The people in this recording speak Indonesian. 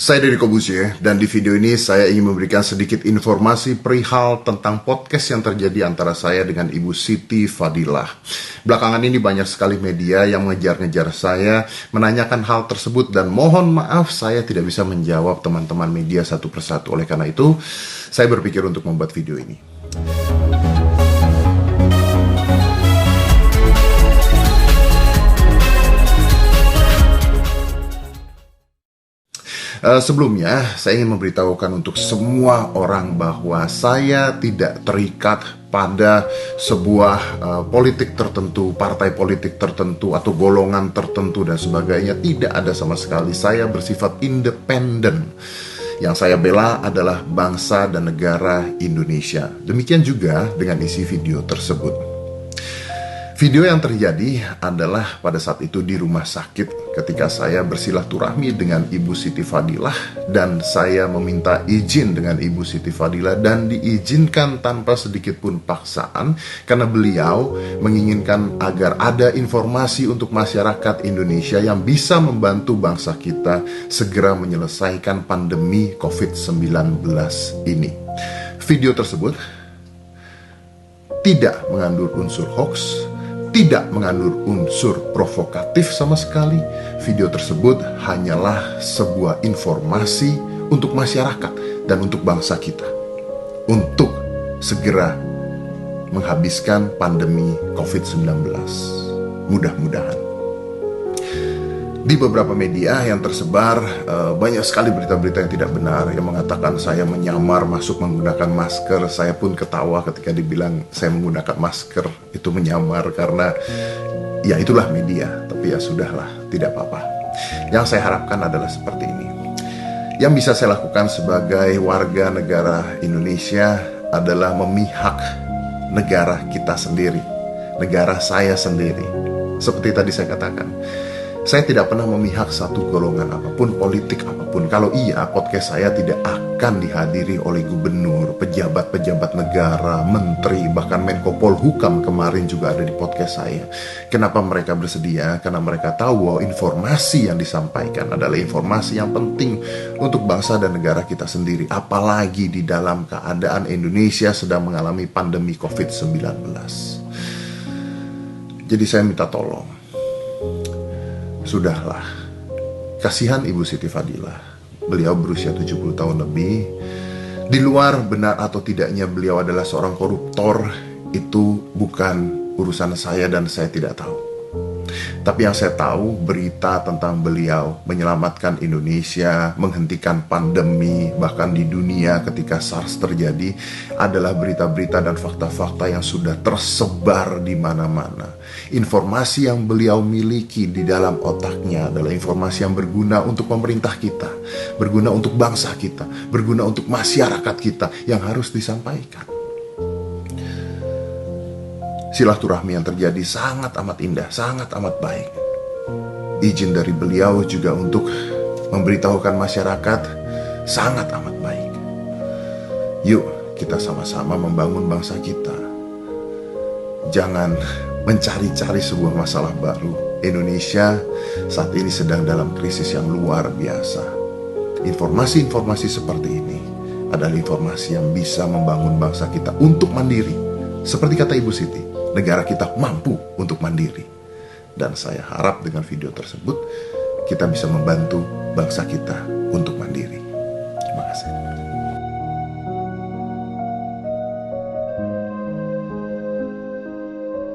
Saya Deddy Kobusye, dan di video ini saya ingin memberikan sedikit informasi perihal tentang podcast yang terjadi antara saya dengan Ibu Siti Fadilah. Belakangan ini banyak sekali media yang mengejar-ngejar saya, menanyakan hal tersebut, dan mohon maaf saya tidak bisa menjawab teman-teman media satu persatu. Oleh karena itu, saya berpikir untuk membuat video ini. Sebelumnya, saya ingin memberitahukan untuk semua orang bahwa saya tidak terikat pada sebuah politik tertentu, partai politik tertentu, atau golongan tertentu dan sebagainya. Tidak ada sama sekali. Saya bersifat independen. Yang saya bela adalah bangsa dan negara Indonesia. Demikian juga dengan isi video tersebut. Video yang terjadi adalah pada saat itu di rumah sakit ketika saya bersilaturahmi dengan Ibu Siti Fadilah, dan saya meminta izin dengan Ibu Siti Fadilah dan diizinkan tanpa sedikit pun paksaan karena beliau menginginkan agar ada informasi untuk masyarakat Indonesia yang bisa membantu bangsa kita segera menyelesaikan pandemi COVID-19 ini. Video tersebut tidak mengandung unsur hoax, tidak mengandung unsur provokatif sama sekali. Video tersebut hanyalah sebuah informasi untuk masyarakat dan untuk bangsa kita untuk segera menghabiskan pandemi COVID-19. Mudah-mudahan. Di beberapa media yang tersebar banyak sekali berita-berita yang tidak benar yang mengatakan saya menyamar masuk menggunakan masker. Saya pun ketawa ketika dibilang saya menggunakan masker itu menyamar, karena ya itulah media. Tapi ya sudahlah, tidak apa-apa. Yang saya harapkan adalah seperti ini. Yang bisa saya lakukan sebagai warga negara Indonesia adalah memihak negara kita sendiri, negara saya sendiri. Seperti tadi saya katakan, saya tidak pernah memihak satu golongan apapun, politik apapun. Kalau iya, podcast saya tidak akan dihadiri oleh gubernur, pejabat-pejabat negara, menteri, bahkan Menko Polhukam kemarin juga ada di podcast saya. Kenapa mereka bersedia? Karena mereka tahu bahwa informasi yang disampaikan adalah informasi yang penting untuk bangsa dan negara kita sendiri. Apalagi di dalam keadaan Indonesia sedang mengalami pandemi COVID-19. Jadi saya minta tolong. Sudahlah, kasihan Ibu Siti Fadilah. Beliau berusia 70 tahun lebih. Di luar benar atau tidaknya beliau adalah seorang koruptor, itu bukan urusan saya dan saya tidak tahu. Tapi yang saya tahu, berita tentang beliau menyelamatkan Indonesia, menghentikan pandemi, bahkan di dunia ketika SARS terjadi, adalah berita-berita dan fakta-fakta yang sudah tersebar di mana-mana. Informasi yang beliau miliki di dalam otaknya adalah informasi yang berguna untuk pemerintah kita, berguna untuk bangsa kita, berguna untuk masyarakat kita yang harus disampaikan. Silaturahmi yang terjadi sangat amat indah, sangat amat baik. Izin dari beliau juga untuk memberitahukan masyarakat sangat amat baik. Yuk kita sama-sama membangun bangsa kita. Jangan mencari-cari sebuah masalah baru. Indonesia saat ini sedang dalam krisis yang luar biasa. Informasi-informasi seperti ini adalah informasi yang bisa membangun bangsa kita untuk mandiri. Seperti kata Ibu Siti, negara kita mampu untuk mandiri. Dan saya harap dengan video tersebut kita bisa membantu bangsa kita untuk mandiri.